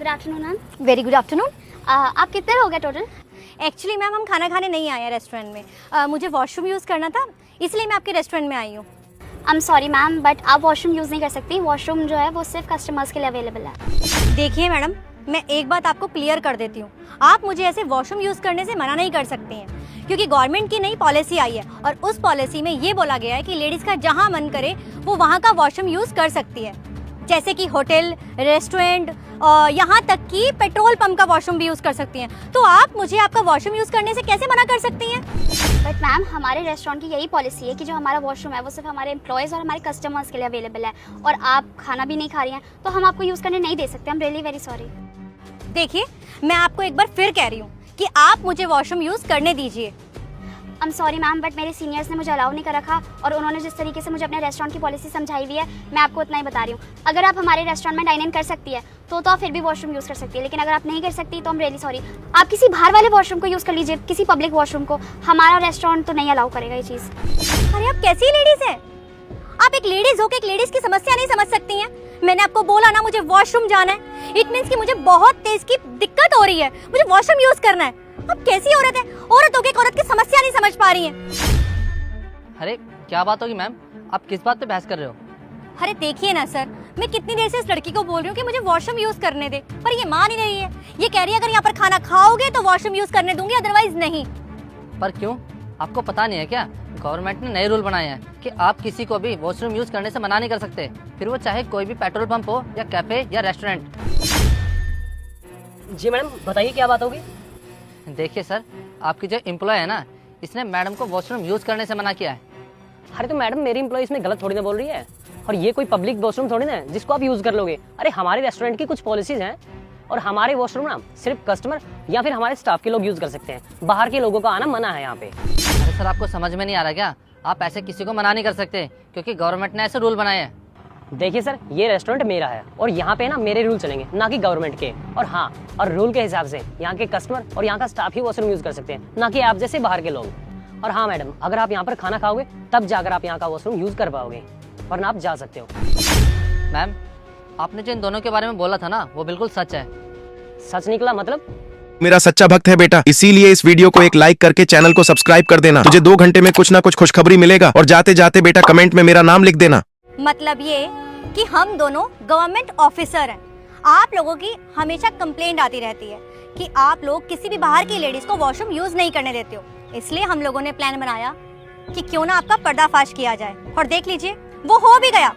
Afternoon ma'am. Very good afternoon. आप कितने हो गए टोटल? एक्चुअली मैम हम खाना खाने नहीं आए हैं रेस्टोरेंट में। मुझे वॉशरूम यूज़ करना था, इसलिए मैं आपके रेस्टोरेंट में आई हूँ। I am sorry ma'am, but आप वॉशरूम यूज़ नहीं कर सकती। वॉशरूम जो है वो सिर्फ कस्टमर्स के लिए अवेलेबल है। देखिए मैडम, मैं एक बात आपको क्लियर कर देती हूँ, आप मुझे ऐसे वॉशरूम यूज़ करने से मना नहीं कर सकती हैं, क्योंकि गवर्नमेंट की नई पॉलिसी आई है और उस पॉलिसी में ये बोला गया है कि लेडीज़ का जहाँ मन करे वो वहाँ का वॉशरूम यूज़ कर सकती है, जैसे कि होटल, रेस्टोरेंट और यहाँ तक कि पेट्रोल पंप का वॉशरूम भी यूज़ कर सकती हैं। तो आप मुझे आपका वॉशरूम यूज़ करने से कैसे मना कर सकती हैं? बट मैम, हमारे रेस्टोरेंट की यही पॉलिसी है कि जो हमारा वॉशरूम है वो सिर्फ हमारे एम्प्लॉयज़ और हमारे कस्टमर्स के लिए अवेलेबल है, और आप खाना भी नहीं खा रही हैं तो हम आपको यूज़ करने नहीं दे सकते। I am really very sorry. देखिए, मैं आपको एक बार फिर कह रही हूँ कि आप मुझे वॉशरूम यूज़ करने दीजिए। I am sorry ma'am, but मेरे सीनियर्स ने मुझे अलाउ नहीं कर रखा, और उन्होंने जिस तरीके से मुझे अपने रेस्टोरेंट की पॉलिसी समझाई हुई है, मैं आपको उतना ही बता रही हूँ। अगर आप हमारे रेस्टोरेंट में डाइन इन कर सकती है तो आप फिर भी वॉशरूम यूज़ कर सकती है, लेकिन अगर आप नहीं कर सकती तो आई एम रियली सॉरी। आप किसी बाहर वाले वॉशरूम को यूज़ कर लीजिए, किसी पब्लिक वॉशरूम को। हमारा रेस्टोरेंट तो नहीं अलाउ करेगा ये चीज़। अरे आप कैसी लेडीज़ हैं? आप एक लेडीज़ हो के एक लेडीज़ की समस्या नहीं समझ सकती हैं? मैंने आपको बोला ना, मुझे वॉशरूम जाना है। इट मीन्स कि मुझे बहुत तेज की दिक्कत हो रही है, मुझे वॉशरूम यूज़ करना है। आप कैसी औरत है? औरत हो के एक औरत की समस्या नहीं समझ पा रही हैं। अरे क्या बात होगी मैम, आप किस बात पे बहस कर रहे हो? अरे देखिए ना सर, मैं कितनी देर से इस लड़की को बोल रही हूँ कि मुझे वॉशरूम यूज़ करने दे, पर ये मान ही रही है। ये कह रही है अगर यहाँ पर खाना खाओगे तो वॉशरूम यूज़ करने दूंगी, अदरवाइज नहीं। पर क्यों, आपको पता नहीं है क्या? गवर्नमेंट ने नए रूल बनाए हैं कि आप किसी को भी वॉशरूम यूज़ करने से मना नहीं कर सकते, फिर वो चाहे कोई भी पेट्रोल पंप हो या कैफे या रेस्टोरेंट। जी मैडम, बताइए क्या बात होगी? देखिए सर, आपकी जो एम्प्लॉय है ना, इसने मैडम को वॉशरूम यूज़ करने से मना किया है। अरे तो मैडम, मेरी एम्प्लॉय इसमें गलत थोड़ी ना बोल रही है, और ये कोई पब्लिक वॉशरूम थोड़ी ना है जिसको आप यूज़ कर लोगे। अरे हमारे रेस्टोरेंट की कुछ पॉलिसीज हैं, और हमारे वॉशरूम ना सिर्फ कस्टमर या फिर हमारे स्टाफ के लोग यूज़ कर सकते हैं, बाहर के लोगों का आना मना है यहाँ पे। अरे सर, आपको समझ में नहीं आ रहा क्या? आप ऐसे किसी को मना नहीं कर सकते, क्योंकि गवर्नमेंट ने ऐसे रूल बनाए हैं। देखिए सर, ये रेस्टोरेंट मेरा है और यहाँ पे ना मेरे रूल चलेंगे, ना कि गवर्नमेंट के। और हाँ, और रूल के हिसाब से यहाँ के कस्टमर और यहाँ का स्टाफ ही वॉशरूम यूज़ कर सकते हैं, ना कि आप जैसे बाहर के लोग। और हाँ मैडम, अगर आप यहाँ पर खाना खाओगे तब जाकर आप यहाँ का वॉशरूम यूज़ कर पाओगे, वरना आप जा सकते हो। मैम, आपने जो इन दोनों के बारे में बोला था ना, वो बिल्कुल सच है। सच निकला मतलब? मेरा सच्चा भक्त है बेटा, इसीलिए इस वीडियो को एक लाइक करके चैनल को सब्सक्राइब कर देना। तुझे 2 घंटे में कुछ ना कुछ खुशखबरी मिलेगा, और जाते जाते बेटा कमेंट में मेरा नाम लिख देना। मतलब ये कि हम दोनों गवर्नमेंट ऑफिसर हैं। आप लोगों की हमेशा कंप्लेंट आती रहती है कि आप लोग किसी भी बाहर की लेडीज को वॉशरूम यूज नहीं करने देते हो, इसलिए हम लोगों ने प्लान बनाया कि क्यों ना आपका पर्दाफाश किया जाए, और देख लीजिए वो हो भी गया।